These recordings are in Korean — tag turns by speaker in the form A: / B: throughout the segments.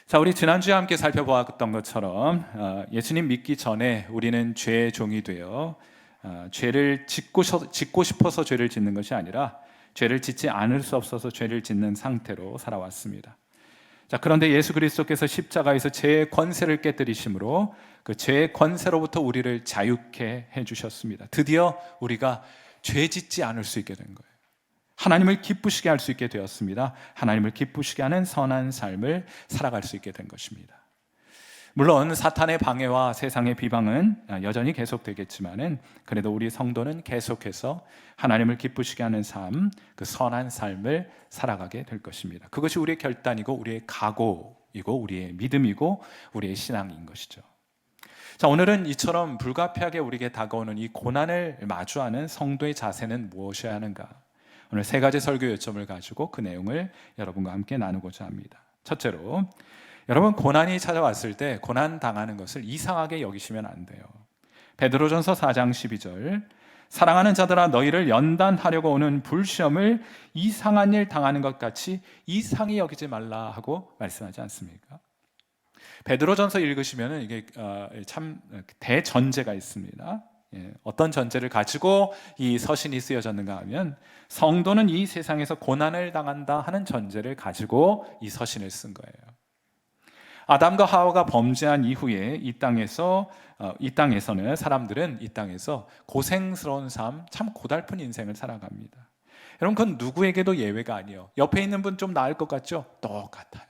A: 자, 우리 지난주에 함께 살펴보았던 것처럼 예수님 믿기 전에 우리는 죄의 종이 되어 죄를 짓고 싶어서 죄를 짓는 것이 아니라 죄를 짓지 않을 수 없어서 죄를 짓는 상태로 살아왔습니다. 자, 그런데 예수 그리스도께서 십자가에서 죄의 권세를 깨뜨리심으로 그 죄의 권세로부터 우리를 자유케 해주셨습니다. 드디어 우리가 죄 짓지 않을 수 있게 된 거예요. 하나님을 기쁘시게 할 수 있게 되었습니다. 하나님을 기쁘시게 하는 선한 삶을 살아갈 수 있게 된 것입니다. 물론 사탄의 방해와 세상의 비방은 여전히 계속되겠지만은 그래도 우리 성도는 계속해서 하나님을 기쁘시게 하는 삶, 그 선한 삶을 살아가게 될 것입니다. 그것이 우리의 결단이고 우리의 각오이고 우리의 믿음이고 우리의 신앙인 것이죠. 자, 오늘은 이처럼 불가피하게 우리에게 다가오는 이 고난을 마주하는 성도의 자세는 무엇이어야 하는가? 오늘 세 가지 설교 요점을 가지고 그 내용을 여러분과 함께 나누고자 합니다. 첫째로, 여러분 고난이 찾아왔을 때 고난 당하는 것을 이상하게 여기시면 안 돼요. 베드로전서 4장 12절, 사랑하는 자들아 너희를 연단하려고 오는 불시험을 이상한 일 당하는 것 같이 이상히 여기지 말라 하고 말씀하지 않습니까? 베드로전서 읽으시면 이게 참 대전제가 있습니다. 어떤 전제를 가지고 이 서신이 쓰여졌는가 하면 성도는 이 세상에서 고난을 당한다 하는 전제를 가지고 이 서신을 쓴 거예요. 아담과 하와가 범죄한 이후에 이 땅에서는 사람들은 이 땅에서 고생스러운 삶, 참 고달픈 인생을 살아갑니다. 여러분, 그건 누구에게도 예외가 아니에요. 옆에 있는 분 좀 나을 것 같죠? 똑같아요.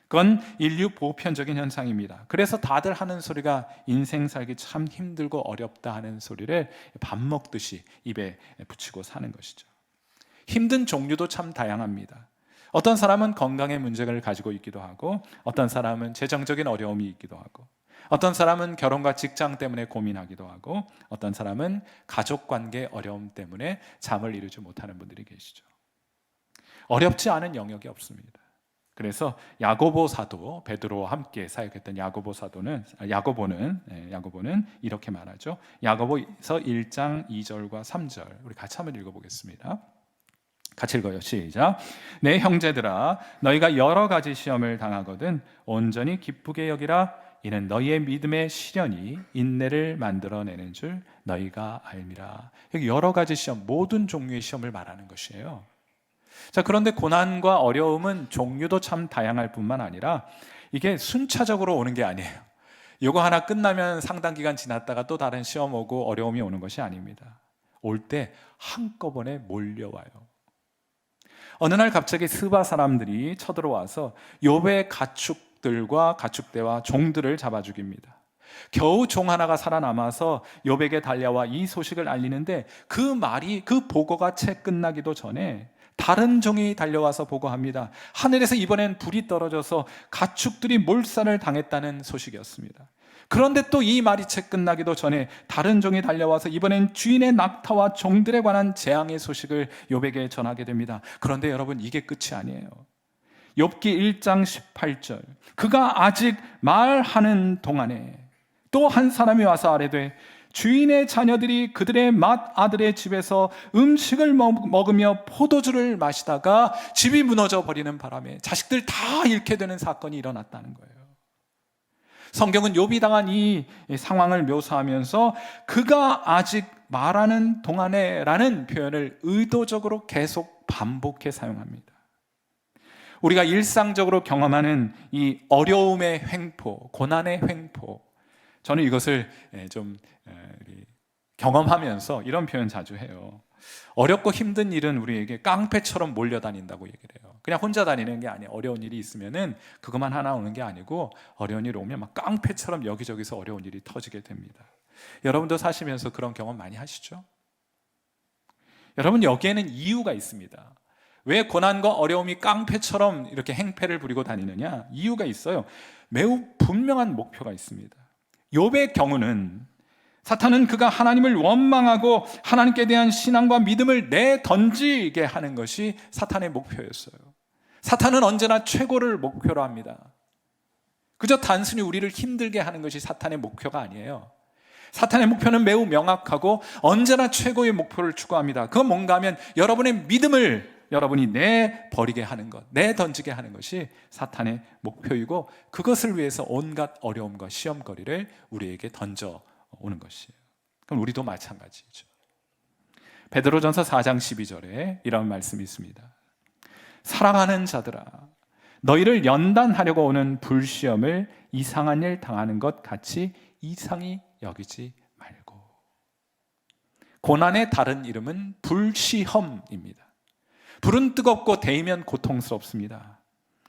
A: 그건 인류 보편적인 현상입니다. 그래서 다들 하는 소리가 인생 살기 참 힘들고 어렵다 하는 소리를 밥 먹듯이 입에 붙이고 사는 것이죠. 힘든 종류도 참 다양합니다. 어떤 사람은 건강의 문제를 가지고 있기도 하고, 어떤 사람은 재정적인 어려움이 있기도 하고, 어떤 사람은 결혼과 직장 때문에 고민하기도 하고, 어떤 사람은 가족관계 어려움 때문에 잠을 이루지 못하는 분들이 계시죠. 어렵지 않은 영역이 없습니다. 그래서 야고보 사도, 베드로와 함께 사역했던 야고보는 이렇게 말하죠. 야고보서 1장 2절과 3절 우리 같이 한번 읽어보겠습니다. 같이 읽어요. 시작. 내 형제들아 너희가 여러 가지 시험을 당하거든 온전히 기쁘게 여기라. 이는 너희의 믿음의 시련이 인내를 만들어내는 줄 너희가 알미라. 여러 가지 시험, 모든 종류의 시험을 말하는 것이에요. 자, 그런데 고난과 어려움은 종류도 참 다양할 뿐만 아니라 이게 순차적으로 오는 게 아니에요. 이거 하나 끝나면 상당 기간 지났다가 또 다른 시험 오고 어려움이 오는 것이 아닙니다. 올 때 한꺼번에 몰려와요. 어느 날 갑자기 스바 사람들이 쳐들어와서 욥의 가축들과 가축대와 종들을 잡아 죽입니다. 겨우 종 하나가 살아남아서 욥에게 달려와 이 소식을 알리는데 그 보고가 채 끝나기도 전에 다른 종이 달려와서 보고합니다. 하늘에서 이번엔 불이 떨어져서 가축들이 몰살을 당했다는 소식이었습니다. 그런데 또 이 말이 채 끝나기도 전에 다른 종이 달려와서 이번엔 주인의 낙타와 종들에 관한 재앙의 소식을 욥에게 전하게 됩니다. 그런데 여러분, 이게 끝이 아니에요. 욥기 1장 18절, 그가 아직 말하는 동안에 또 한 사람이 와서 아뢰되 주인의 자녀들이 그들의 맏아들의 집에서 음식을 먹으며 포도주를 마시다가 집이 무너져 버리는 바람에 자식들 다 잃게 되는 사건이 일어났다는 거예요. 성경은 욥이 당한 이 상황을 묘사하면서 그가 아직 말하는 동안에 라는 표현을 의도적으로 계속 반복해 사용합니다. 우리가 일상적으로 경험하는 이 어려움의 횡포, 고난의 횡포, 저는 이것을 좀 경험하면서 이런 표현 자주 해요. 어렵고 힘든 일은 우리에게 깡패처럼 몰려다닌다고 얘기를 해요. 그냥 혼자 다니는 게 아니에요. 어려운 일이 있으면은 그것만 하나 오는 게 아니고 어려운 일이 오면 막 깡패처럼 여기저기서 어려운 일이 터지게 됩니다. 여러분도 사시면서 그런 경험 많이 하시죠? 여러분, 여기에는 이유가 있습니다. 왜 고난과 어려움이 깡패처럼 이렇게 행패를 부리고 다니느냐? 이유가 있어요. 매우 분명한 목표가 있습니다. 욥의 경우는 사탄은 그가 하나님을 원망하고 하나님께 대한 신앙과 믿음을 내던지게 하는 것이 사탄의 목표였어요. 사탄은 언제나 최고를 목표로 합니다. 그저 단순히 우리를 힘들게 하는 것이 사탄의 목표가 아니에요. 사탄의 목표는 매우 명확하고 언제나 최고의 목표를 추구합니다. 그건 뭔가 하면 여러분의 믿음을 여러분이 내버리게 하는 것, 내던지게 하는 것이 사탄의 목표이고, 그것을 위해서 온갖 어려움과 시험거리를 우리에게 던져오는 것이에요. 그럼 우리도 마찬가지죠. 베드로전서 4장 12절에 이런 말씀이 있습니다. 사랑하는 자들아, 너희를 연단하려고 오는 불시험을 이상한 일 당하는 것 같이 이상히 여기지 말고. 고난의 다른 이름은 불시험입니다. 불은 뜨겁고 데이면 고통스럽습니다.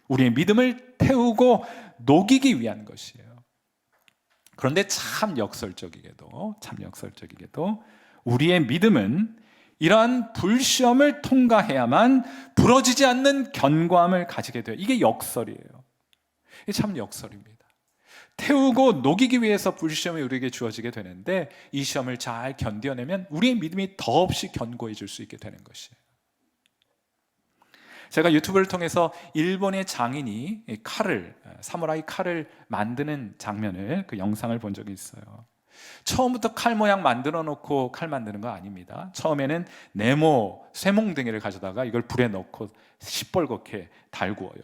A: 우리의 믿음을 태우고 녹이기 위한 것이에요. 그런데 참 역설적이게도 우리의 믿음은 이러한 불시험을 통과해야만 부러지지 않는 견고함을 가지게 돼요. 이게 역설이에요. 이게 참 역설입니다. 태우고 녹이기 위해서 불시험이 우리에게 주어지게 되는데, 이 시험을 잘 견뎌내면 우리의 믿음이 더없이 견고해질 수 있게 되는 것이에요. 제가 유튜브를 통해서 일본의 장인이 사무라이 칼을 만드는 장면을, 그 영상을 본 적이 있어요. 처음부터 칼 모양 만들어 놓고 칼 만드는 거 아닙니다. 처음에는 네모, 쇠몽둥이를 가져다가 이걸 불에 넣고 시뻘겋게 달구어요.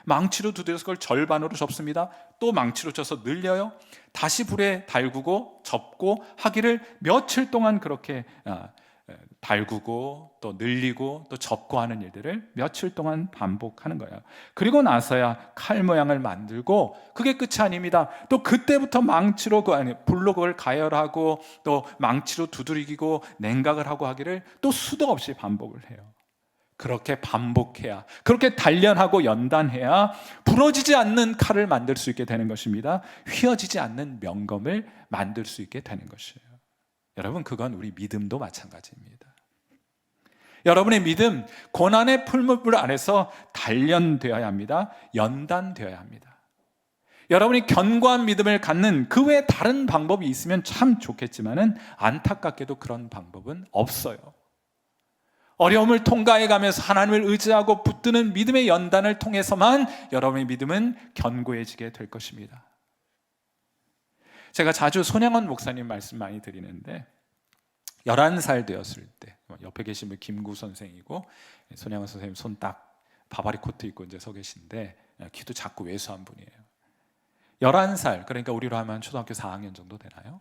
A: 망치로 두드려서 그걸 절반으로 접습니다. 또 망치로 쳐서 늘려요. 다시 불에 달구고 접고 하기를 며칠 동안 그렇게 달구고 또 늘리고 또 접고 하는 일들을 며칠 동안 반복하는 거예요. 그리고 나서야 칼 모양을 만들고, 그게 끝이 아닙니다. 또 그때부터 망치로 불로 그걸 가열하고 또 망치로 두드리고 냉각을 하고 하기를 또 수도 없이 반복을 해요. 그렇게 반복해야, 그렇게 단련하고 연단해야 부러지지 않는 칼을 만들 수 있게 되는 것입니다. 휘어지지 않는 명검을 만들 수 있게 되는 것이에요. 여러분, 그건 우리 믿음도 마찬가지입니다. 여러분의 믿음, 고난의 풀무불 안에서 단련되어야 합니다. 연단되어야 합니다. 여러분이 견고한 믿음을 갖는 그 외에 다른 방법이 있으면 참 좋겠지만은 안타깝게도 그런 방법은 없어요. 어려움을 통과해 가면서 하나님을 의지하고 붙드는 믿음의 연단을 통해서만 여러분의 믿음은 견고해지게 될 것입니다. 제가 자주 손양원 목사님 말씀 많이 드리는데, 11살 되었을 때, 옆에 계신 분 김구 선생이고, 손양원 선생님 손 딱 바바리 코트 입고 이제 서 계신데, 키도 작고 왜소한 분이에요. 11살, 그러니까 우리로 하면 초등학교 4학년 정도 되나요?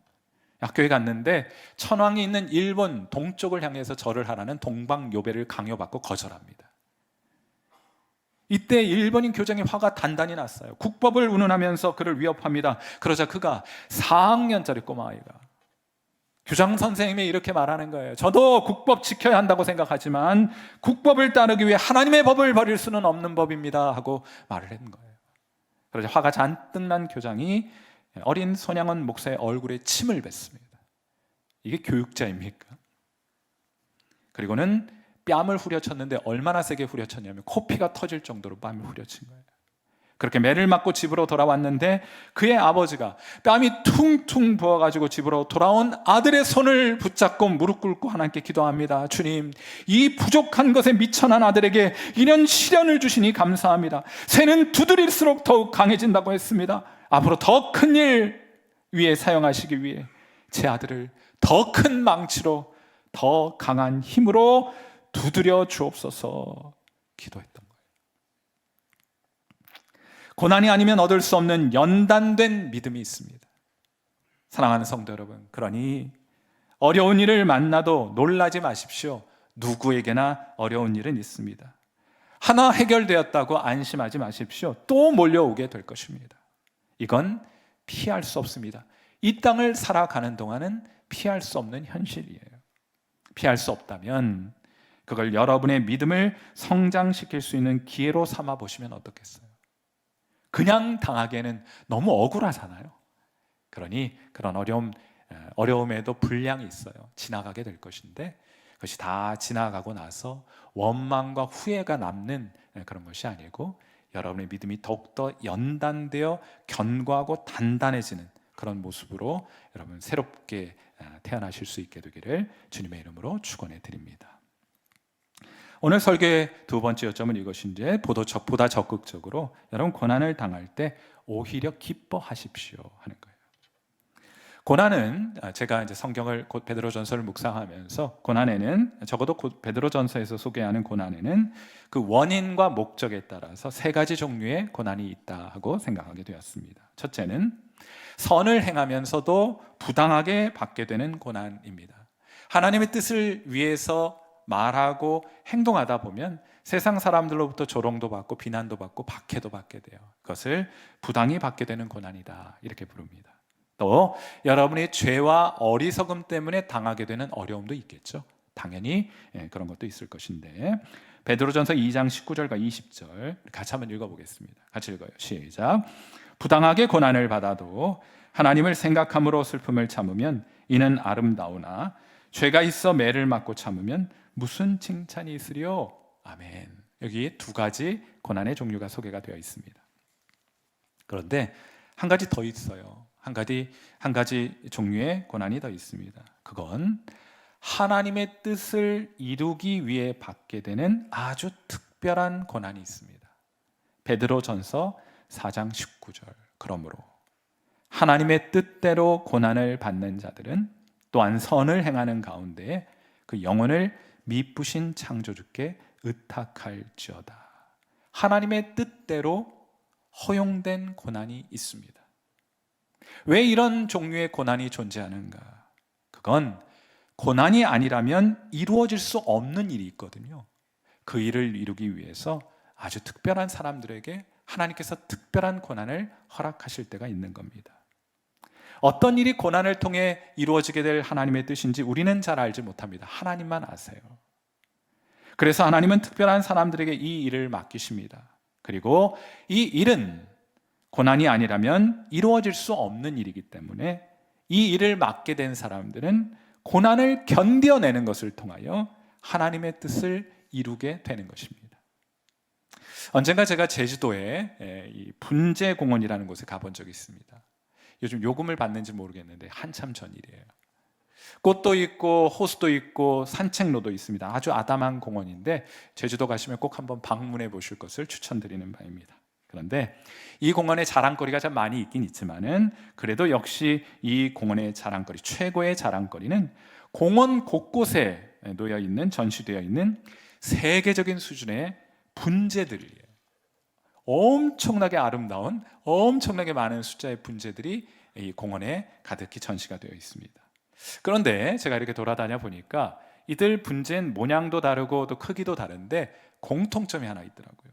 A: 학교에 갔는데 천황이 있는 일본 동쪽을 향해서 절을 하라는 동방요배를 강요받고 거절합니다. 이때 일본인 교장의 화가 단단히 났어요. 국법을 운운하면서 그를 위협합니다. 그러자 그가 4학년짜리 꼬마아이가 교장 선생님이 이렇게 말하는 거예요. 저도 국법 지켜야 한다고 생각하지만 국법을 따르기 위해 하나님의 법을 버릴 수는 없는 법입니다 하고 말을 한 거예요. 그러자 화가 잔뜩 난 교장이 어린 손양원 목사의 얼굴에 침을 뱉습니다. 이게 교육자입니까? 그리고는 뺨을 후려쳤는데 얼마나 세게 후려쳤냐면 코피가 터질 정도로 뺨을 후려친 거예요. 그렇게 매를 맞고 집으로 돌아왔는데 그의 아버지가 뺨이 퉁퉁 부어가지고 집으로 돌아온 아들의 손을 붙잡고 무릎 꿇고 하나님께 기도합니다. 주님, 이 부족한 것에 미천한 아들에게 이런 시련을 주시니 감사합니다. 새는 두드릴수록 더욱 강해진다고 했습니다. 앞으로 더 큰 일 위에 사용하시기 위해 제 아들을 더 큰 망치로, 더 강한 힘으로 두드려 주옵소서 기도했던 거예요. 고난이 아니면 얻을 수 없는 연단된 믿음이 있습니다. 사랑하는 성도 여러분, 그러니 어려운 일을 만나도 놀라지 마십시오. 누구에게나 어려운 일은 있습니다. 하나 해결되었다고 안심하지 마십시오. 또 몰려오게 될 것입니다. 이건 피할 수 없습니다. 이 땅을 살아가는 동안은 피할 수 없는 현실이에요. 피할 수 없다면 그걸 여러분의 믿음을 성장시킬 수 있는 기회로 삼아 보시면 어떻겠어요? 그냥 당하기에는 너무 억울하잖아요. 그러니 그런 어려움에도 분량이 있어요. 지나가게 될 것인데 그것이 다 지나가고 나서 원망과 후회가 남는 그런 것이 아니고 여러분의 믿음이 더욱더 연단되어 견고하고 단단해지는 그런 모습으로 여러분 새롭게 태어나실 수 있게 되기를 주님의 이름으로 축원해 드립니다. 오늘 설교의 두 번째 요점은 이것인데, 보다 적극적으로 여러분 고난을 당할 때 오히려 기뻐하십시오 하는 거예요. 고난은 제가 이제 성경을 곧 베드로전서를 묵상하면서 고난에는 적어도 곧 베드로전서에서 소개하는 고난에는 그 원인과 목적에 따라서 세 가지 종류의 고난이 있다 하고 생각하게 되었습니다. 첫째는 선을 행하면서도 부당하게 받게 되는 고난입니다. 하나님의 뜻을 위해서 말하고 행동하다 보면 세상 사람들로부터 조롱도 받고 비난도 받고 박해도 받게 돼요. 그것을 부당히 받게 되는 고난이다 이렇게 부릅니다. 또 여러분의 죄와 어리석음 때문에 당하게 되는 어려움도 있겠죠. 당연히 그런 것도 있을 것인데 베드로전서 2장 19절과 20절 같이 한번 읽어보겠습니다. 같이 읽어요. 시작. 부당하게 고난을 받아도 하나님을 생각함으로 슬픔을 참으면 이는 아름다우나 죄가 있어 매를 맞고 참으면 무슨 칭찬이 있으리요? 아멘. 여기 두 가지 고난의 종류가 소개가 되어 있습니다. 그런데 한 가지 더 있어요. 한 가지 종류의 고난이 더 있습니다. 그건 하나님의 뜻을 이루기 위해 받게 되는 아주 특별한 고난이 있습니다. 베드로전서 4장 19절. 그러므로 하나님의 뜻대로 고난을 받는 자들은 또한 선을 행하는 가운데 그 영혼을 미쁘신 창조주께 의탁할지어다. 하나님의 뜻대로 허용된 고난이 있습니다. 왜 이런 종류의 고난이 존재하는가? 그건 고난이 아니라면 이루어질 수 없는 일이 있거든요. 그 일을 이루기 위해서 아주 특별한 사람들에게 하나님께서 특별한 고난을 허락하실 때가 있는 겁니다. 어떤 일이 고난을 통해 이루어지게 될 하나님의 뜻인지 우리는 잘 알지 못합니다. 하나님만 아세요. 그래서 하나님은 특별한 사람들에게 이 일을 맡기십니다. 그리고 이 일은 고난이 아니라면 이루어질 수 없는 일이기 때문에 이 일을 맡게 된 사람들은 고난을 견뎌내는 것을 통하여 하나님의 뜻을 이루게 되는 것입니다. 언젠가 제가 제주도에 이 분재공원이라는 곳에 가본 적이 있습니다. 요즘 요금을 받는지 모르겠는데 한참 전 일이에요. 꽃도 있고 호수도 있고 산책로도 있습니다. 아주 아담한 공원인데 제주도 가시면 꼭 한번 방문해 보실 것을 추천드리는 바입니다. 그런데 이 공원에 자랑거리가 참 많이 있긴 있지만은 그래도 역시 이 공원의 자랑거리, 최고의 자랑거리는 공원 곳곳에 놓여 있는, 전시되어 있는 세계적인 수준의 분재들이에요. 엄청나게 아름다운, 엄청나게 많은 숫자의 분재들이 이 공원에 가득히 전시가 되어 있습니다. 그런데 제가 이렇게 돌아다녀 보니까 이들 분재는 모양도 다르고 또 크기도 다른데 공통점이 하나 있더라고요.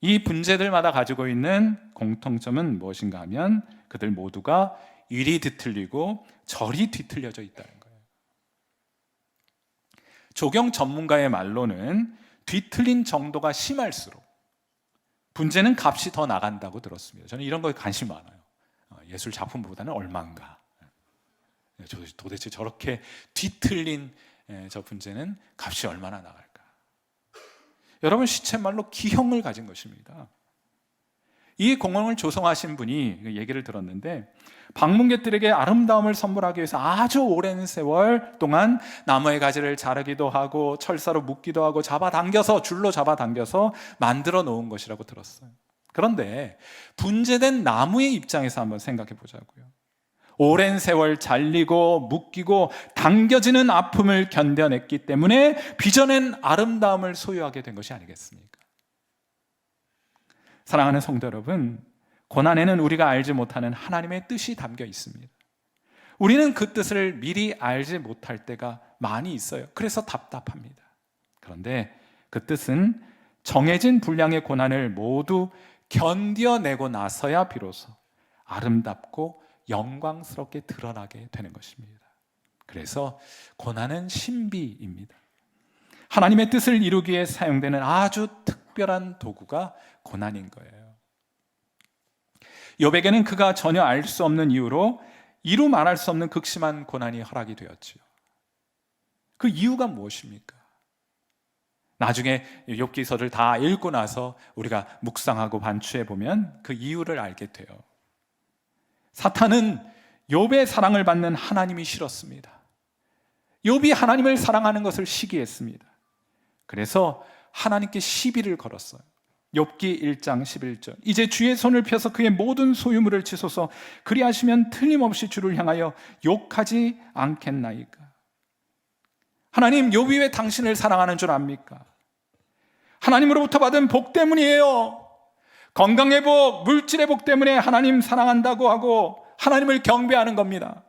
A: 이 분재들마다 가지고 있는 공통점은 무엇인가 하면 그들 모두가 이리 뒤틀리고 저리 뒤틀려져 있다는 거예요. 조경 전문가의 말로는 뒤틀린 정도가 심할수록 분재는 값이 더 나간다고 들었습니다. 저는 이런 거에 관심 많아요. 예술 작품보다는 얼마인가. 도대체 저렇게 뒤틀린 저 분재는 값이 얼마나 나갈까? 여러분, 시쳇말로 기형을 가진 것입니다. 이 공원을 조성하신 분이 얘기를 들었는데 방문객들에게 아름다움을 선물하기 위해서 아주 오랜 세월 동안 나무의 가지를 자르기도 하고 철사로 묶기도 하고 줄로 잡아당겨서 만들어 놓은 것이라고 들었어요. 그런데 분재된 나무의 입장에서 한번 생각해 보자고요. 오랜 세월 잘리고 묶이고 당겨지는 아픔을 견뎌냈기 때문에 빚어낸 아름다움을 소유하게 된 것이 아니겠습니까? 사랑하는 성도 여러분, 고난에는 우리가 알지 못하는 하나님의 뜻이 담겨 있습니다. 우리는 그 뜻을 미리 알지 못할 때가 많이 있어요. 그래서 답답합니다. 그런데 그 뜻은 정해진 분량의 고난을 모두 견뎌내고 나서야 비로소 아름답고 영광스럽게 드러나게 되는 것입니다. 그래서 고난은 신비입니다. 하나님의 뜻을 이루기 위해 사용되는 아주 특별한 도구가 고난인 거예요. 욥에게는 그가 전혀 알 수 없는 이유로 이루 말할 수 없는 극심한 고난이 허락이 되었지요. 그 이유가 무엇입니까? 나중에 욥기서를 다 읽고 나서 우리가 묵상하고 반추해 보면 그 이유를 알게 돼요. 사탄은 욥의 사랑을 받는 하나님이 싫었습니다. 욥이 하나님을 사랑하는 것을 시기했습니다. 그래서 하나님께 시비를 걸었어요. 욥기 1장 11절. 이제 주의 손을 펴서 그의 모든 소유물을 치소서. 그리하시면 틀림없이 주를 향하여 욕하지 않겠나이까. 하나님, 욥이 왜 당신을 사랑하는 줄 압니까? 하나님으로부터 받은 복 때문이에요. 건강의 복, 물질의 복 때문에 하나님 사랑한다고 하고 하나님을 경배하는 겁니다.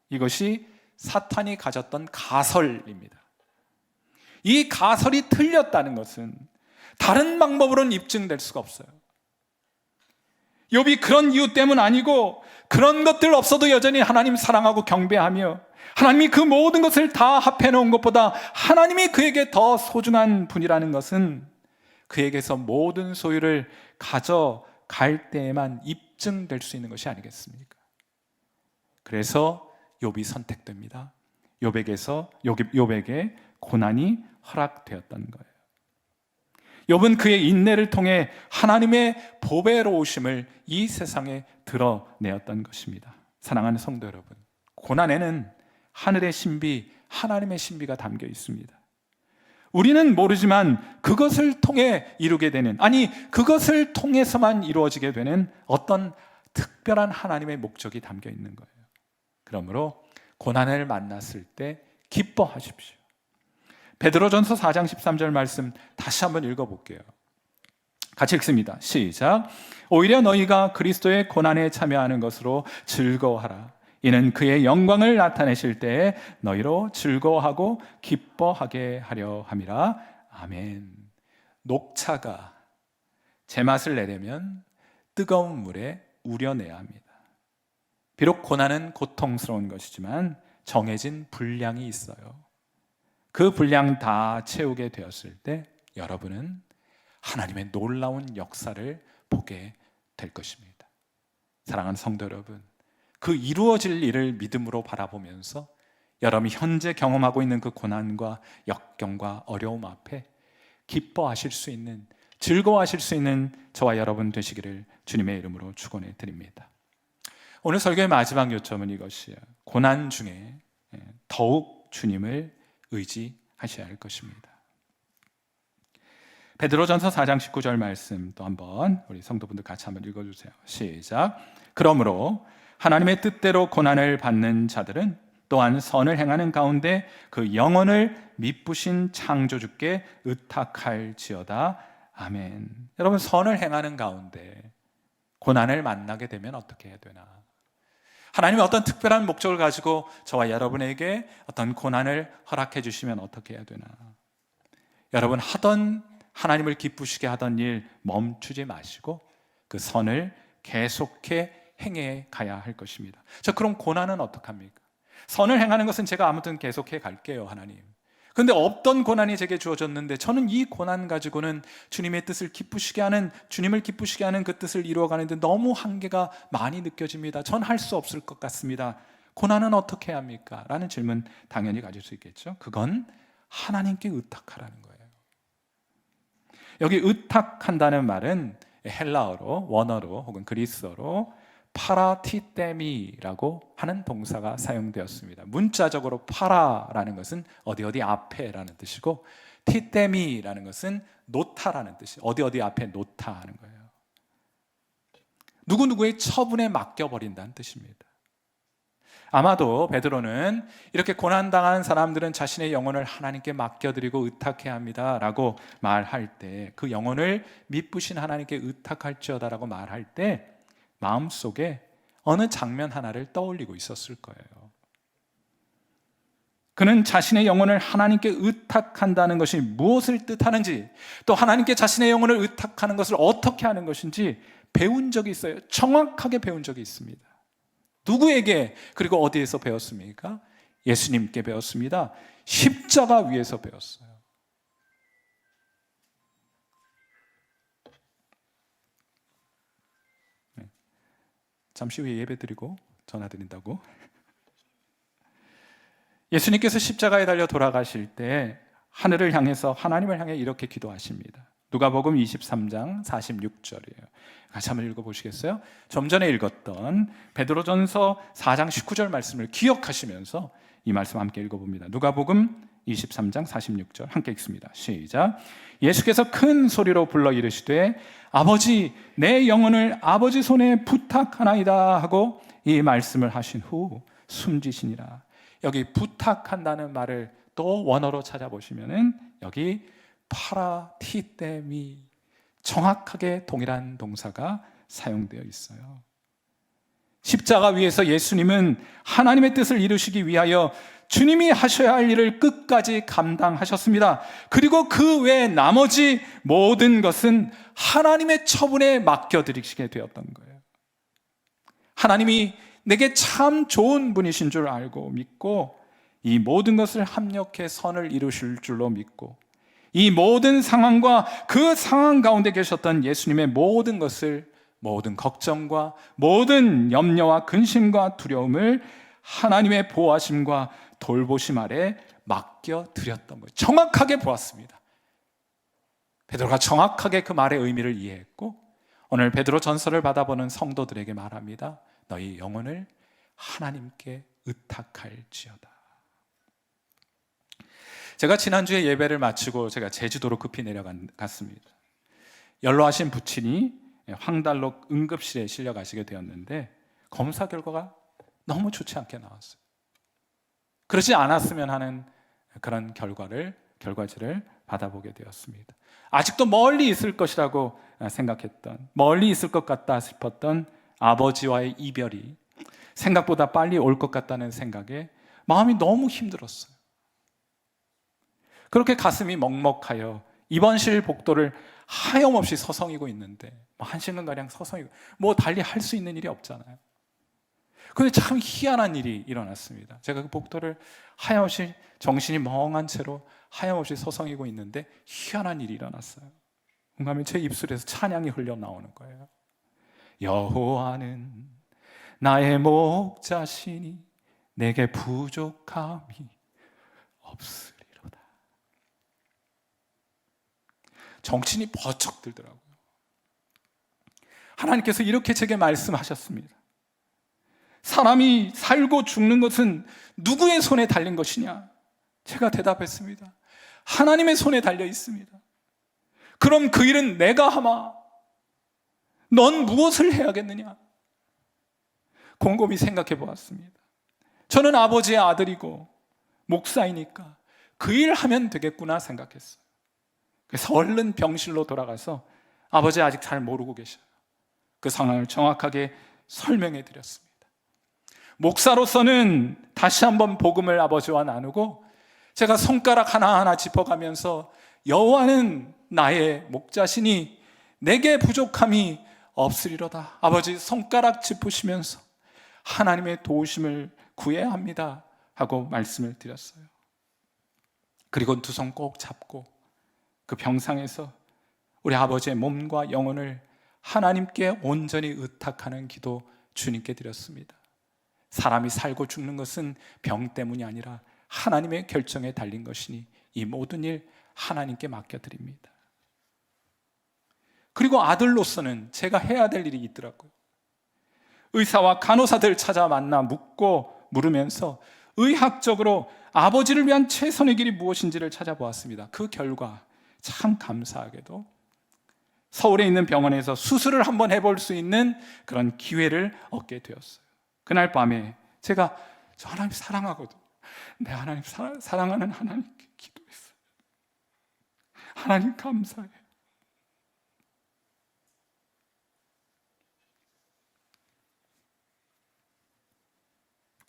A: 이것이 사탄이 가졌던 가설입니다. 이 가설이 틀렸다는 것은 다른 방법으로는 입증될 수가 없어요. 욥이 그런 이유 때문 아니고 그런 것들 없어도 여전히 하나님 사랑하고 경배하며 하나님이 그 모든 것을 다 합해 놓은 것보다 하나님이 그에게 더 소중한 분이라는 것은 그에게서 모든 소유를 가져갈 때에만 입증될 수 있는 것이 아니겠습니까? 그래서 욥이 선택됩니다. 욥에게 고난이 허락되었던 거예요. 욥은 그의 인내를 통해 하나님의 보배로우심을 이 세상에 드러내었던 것입니다. 사랑하는 성도 여러분, 고난에는 하늘의 신비, 하나님의 신비가 담겨 있습니다. 우리는 모르지만 그것을 통해 이루게 되는, 아니 그것을 통해서만 이루어지게 되는 어떤 특별한 하나님의 목적이 담겨 있는 거예요. 그러므로 고난을 만났을 때 기뻐하십시오. 베드로전서 4장 13절 말씀 다시 한번 읽어볼게요. 같이 읽습니다. 시작. 오히려 너희가 그리스도의 고난에 참여하는 것으로 즐거워하라. 이는 그의 영광을 나타내실 때에 너희로 즐거워하고 기뻐하게 하려 함이라. 아멘. 녹차가 제맛을 내려면 뜨거운 물에 우려내야 합니다. 비록 고난은 고통스러운 것이지만 정해진 분량이 있어요. 그 분량 다 채우게 되었을 때 여러분은 하나님의 놀라운 역사를 보게 될 것입니다. 사랑하는 성도 여러분, 그 이루어질 일을 믿음으로 바라보면서 여러분이 현재 경험하고 있는 그 고난과 역경과 어려움 앞에 기뻐하실 수 있는, 즐거워하실 수 있는 저와 여러분 되시기를 주님의 이름으로 축원해 드립니다. 오늘 설교의 마지막 요점은 이것이에요. 고난 중에 더욱 주님을 의지하셔야 할 것입니다. 베드로전서 4장 19절 말씀 또 한번 우리 성도분들 같이 한번 읽어주세요. 시작. 그러므로 하나님의 뜻대로 고난을 받는 자들은 또한 선을 행하는 가운데 그 영혼을 미쁘신 창조주께 의탁할지어다. 아멘. 여러분, 선을 행하는 가운데 고난을 만나게 되면 어떻게 해야 되나? 하나님이 어떤 특별한 목적을 가지고 저와 여러분에게 어떤 고난을 허락해 주시면 어떻게 해야 되나? 여러분, 하나님을 기쁘시게 하던 일 멈추지 마시고 그 선을 계속해 행해 가야 할 것입니다. 그럼 고난은 어떡합니까? 선을 행하는 것은 제가 아무튼 계속해 갈게요, 하나님. 그런데 없던 고난이 제게 주어졌는데 저는 이 고난 가지고는 주님의 뜻을 기쁘시게 하는, 주님을 기쁘시게 하는 그 뜻을 이루어가는데 너무 한계가 많이 느껴집니다. 전 할 수 없을 것 같습니다. 고난은 어떻게 해야 합니까? 라는 질문 당연히 가질 수 있겠죠. 그건 하나님께 의탁하라는 거예요. 여기 의탁한다는 말은 헬라어로, 원어로 혹은 그리스어로 파라티데미라고 하는 동사가 사용되었습니다. 문자적으로 파라라는 것은 어디 앞에라는 뜻이고 티데미라는 것은 놓다라는 뜻이, 어디 앞에 놓다 하는 거예요. 누구누구의 처분에 맡겨버린다는 뜻입니다. 아마도 베드로는 이렇게 고난당한 사람들은 자신의 영혼을 하나님께 맡겨드리고 의탁해야 합니다 라고 말할 때, 그 영혼을 미쁘신 하나님께 의탁할지어다 라고 말할 때 마음속에 어느 장면 하나를 떠올리고 있었을 거예요. 그는 자신의 영혼을 하나님께 의탁한다는 것이 무엇을 뜻하는지, 또 하나님께 자신의 영혼을 의탁하는 것을 어떻게 하는 것인지 배운 적이 있어요. 정확하게 배운 적이 있습니다. 누구에게, 그리고 어디에서 배웠습니까? 예수님께 배웠습니다. 십자가 위에서 배웠어요. 잠시 후에 예배 드리고 전화 드린다고. 예수님께서 십자가에 달려 돌아가실 때 하늘을 향해서, 하나님을 향해 이렇게 기도하십니다. 누가복음 23장 46절이에요. 같이 한번 읽어보시겠어요? 좀 전에 읽었던 베드로전서 4장 19절 말씀을 기억하시면서 이 말씀 함께 읽어봅니다. 누가복음 23장 46절 함께 읽습니다. 시작. 예수께서 큰 소리로 불러 이르시되 아버지 내 영혼을 아버지 손에 부탁하나이다 하고 이 말씀을 하신 후 숨지시니라. 여기 부탁한다는 말을 또 원어로 찾아보시면은 여기 파라티데미, 정확하게 동일한 동사가 사용되어 있어요. 십자가 위에서 예수님은 하나님의 뜻을 이루시기 위하여 주님이 하셔야 할 일을 끝까지 감당하셨습니다. 그리고 그 외 나머지 모든 것은 하나님의 처분에 맡겨드리시게 되었던 거예요. 하나님이 내게 참 좋은 분이신 줄 알고 믿고 이 모든 것을 합력해 선을 이루실 줄로 믿고 이 모든 상황과 그 상황 가운데 계셨던 예수님의 모든 것을, 모든 걱정과 모든 염려와 근심과 두려움을 하나님의 보호하심과 돌보심 아래 맡겨드렸던 거예요. 정확하게 보았습니다. 베드로가 정확하게 그 말의 의미를 이해했고 오늘 베드로 전서를 받아보는 성도들에게 말합니다. 너희 영혼을 하나님께 의탁할지어다. 제가 지난주에 예배를 마치고 제가 제주도로 급히 내려갔습니다. 연로하신 부친이 황달록 응급실에 실려가시게 되었는데 검사 결과가 너무 좋지 않게 나왔어요. 그러지 않았으면 하는 그런 결과지를 받아보게 되었습니다. 아직도 멀리 있을 것이라고 생각했던, 멀리 있을 것 같다 싶었던 아버지와의 이별이 생각보다 빨리 올 것 같다는 생각에 마음이 너무 힘들었어요. 그렇게 가슴이 먹먹하여 입원실 복도를 하염없이 서성이고 있는데 1시간가량 서성이고 달리 할 수 있는 일이 없잖아요. 그런데 참 희한한 일이 일어났습니다. 제가 그 복도를 하염없이 정신이 멍한 채로 하염없이 서성이고 있는데 희한한 일이 일어났어요. 뭔가 하면 제 입술에서 찬양이 흘러나오는 거예요. 여호와는 나의 목자시니 내게 부족함이 없으리로다. 정신이 버쩍 들더라고요. 하나님께서 이렇게 제게 말씀하셨습니다. 사람이 살고 죽는 것은 누구의 손에 달린 것이냐? 제가 대답했습니다. 하나님의 손에 달려 있습니다. 그럼 그 일은 내가 하마? 넌 무엇을 해야겠느냐? 곰곰이 생각해 보았습니다. 저는 아버지의 아들이고 목사이니까 그 일 하면 되겠구나 생각했어요. 그래서 얼른 병실로 돌아가서 아버지 아직 잘 모르고 계셔요. 그 상황을 정확하게 설명해 드렸습니다. 목사로서는 다시 한번 복음을 아버지와 나누고 제가 손가락 하나하나 짚어가면서 여호와는 나의 목자시니 내게 부족함이 없으리로다. 아버지 손가락 짚으시면서 하나님의 도우심을 구해야 합니다 하고 말씀을 드렸어요. 그리고 두 손 꼭 잡고 그 병상에서 우리 아버지의 몸과 영혼을 하나님께 온전히 의탁하는 기도 주님께 드렸습니다. 사람이 살고 죽는 것은 병 때문이 아니라 하나님의 결정에 달린 것이니 이 모든 일 하나님께 맡겨드립니다. 그리고 아들로서는 제가 해야 될 일이 있더라고요. 의사와 간호사들 찾아 만나 물으면서 의학적으로 아버지를 위한 최선의 길이 무엇인지를 찾아보았습니다. 그 결과 참 감사하게도 서울에 있는 병원에서 수술을 한번 해볼 수 있는 그런 기회를 얻게 되었어요. 그날 밤에 제가 저 하나님 사랑하거든. 내 하나님 사랑하는 하나님께 기도했어요. 하나님 감사해요.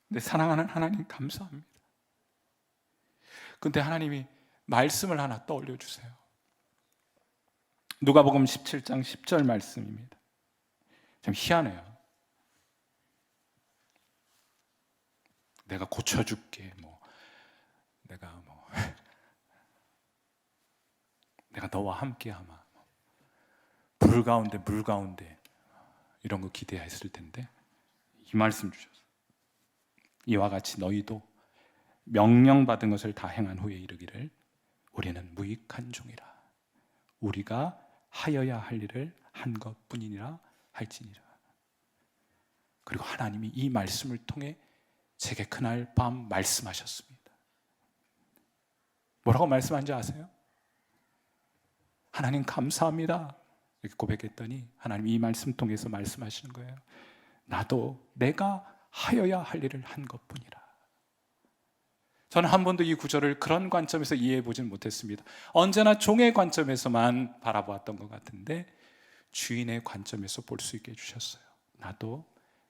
A: 내 사랑하는 하나님 감사합니다. 근데 하나님이 말씀을 하나 떠올려 주세요. 누가복음 17장 10절 말씀입니다. 참 희한해요. 내가 고쳐줄게. 내가 너와 함께하마. 불 가운데 물 가운데 이런 거 기대했을 텐데 이 말씀 주셨어요. 이와 같이 너희도 명령받은 것을 다 행한 후에 이르기를 우리는 무익한 종이라. 우리가 하여야 할 일을 한 것뿐이니라 할지니라. 그리고 하나님이 이 말씀을 통해 제게 그날 밤 말씀하셨습니다. 뭐라고 말씀한지 아세요? 하나님 감사합니다 이렇게 고백했더니 하나님 이 말씀 통해서 말씀하시는 거예요. 나도 내가 하여야 할 일을 한 것뿐이라. 저는 한 번도 이 구절을 그런 관점에서 이해해 보진 못했습니다. 언제나 종의 관점에서만 바라보았던 것 같은데 주인의 관점에서 볼 수 있게 해주셨어요. 나도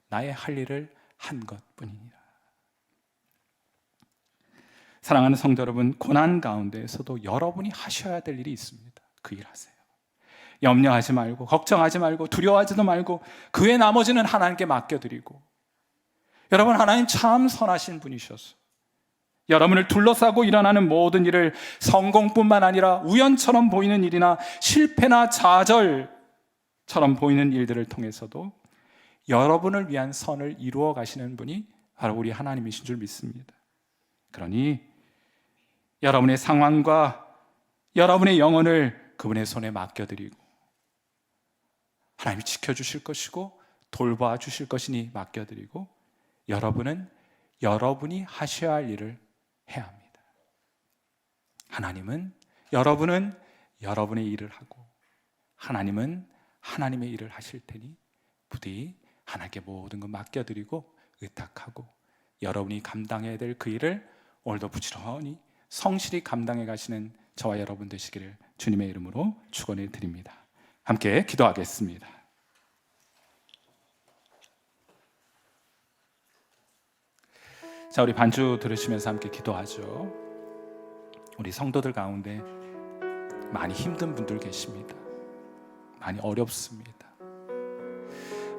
A: 나의 할 일을 한 것뿐이니라. 사랑하는 성도 여러분, 고난 가운데에서도 여러분이 하셔야 될 일이 있습니다. 그 일 하세요. 염려하지 말고 걱정하지 말고 두려워하지도 말고 그 외 나머지는 하나님께 맡겨드리고. 여러분, 하나님 참 선하신 분이셔서 여러분을 둘러싸고 일어나는 모든 일을 성공뿐만 아니라 우연처럼 보이는 일이나 실패나 좌절처럼 보이는 일들을 통해서도 여러분을 위한 선을 이루어 가시는 분이 바로 우리 하나님이신 줄 믿습니다. 그러니 여러분의 상황과 여러분의 영혼을 그분의 손에 맡겨드리고 하나님이 지켜주실 것이고 돌봐 주실 것이니 맡겨드리고 여러분은 여러분이 하셔야 할 일을 해야 합니다. 여러분은 여러분의 일을 하고 하나님은 하나님의 일을 하실 테니 부디 하나님께 모든 것 맡겨드리고 의탁하고 여러분이 감당해야 될 그 일을 오늘도 부지런히 성실히 감당해 가시는 저와 여러분 되시기를 주님의 이름으로 축원해 드립니다. 함께 기도하겠습니다. 자, 우리 반주 들으시면서 함께 기도하죠. 우리 성도들 가운데 많이 힘든 분들 계십니다. 많이 어렵습니다.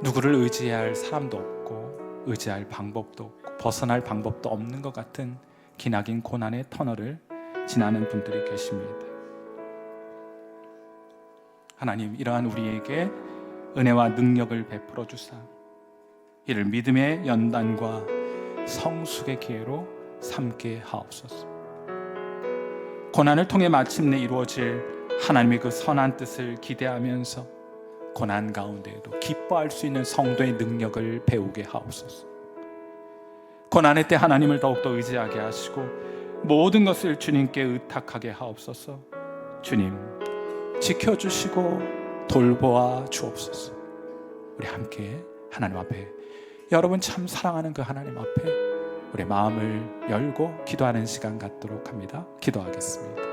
A: 누구를 의지해야 할 사람도 없고 의지할 방법도 없고 벗어날 방법도 없는 것 같은 기나긴 고난의 터널을 지나는 분들이 계십니다. 하나님, 이러한 우리에게 은혜와 능력을 베풀어 주사 이를 믿음의 연단과 성숙의 기회로 삼게 하옵소서. 고난을 통해 마침내 이루어질 하나님의 그 선한 뜻을 기대하면서 고난 가운데에도 기뻐할 수 있는 성도의 능력을 배우게 하옵소서. 고난의 때 하나님을 더욱더 의지하게 하시고 모든 것을 주님께 의탁하게 하옵소서. 주님, 지켜주시고 돌보아 주옵소서. 우리 함께 하나님 앞에, 여러분 참 사랑하는 그 하나님 앞에 우리 마음을 열고 기도하는 시간 갖도록 합니다. 기도하겠습니다.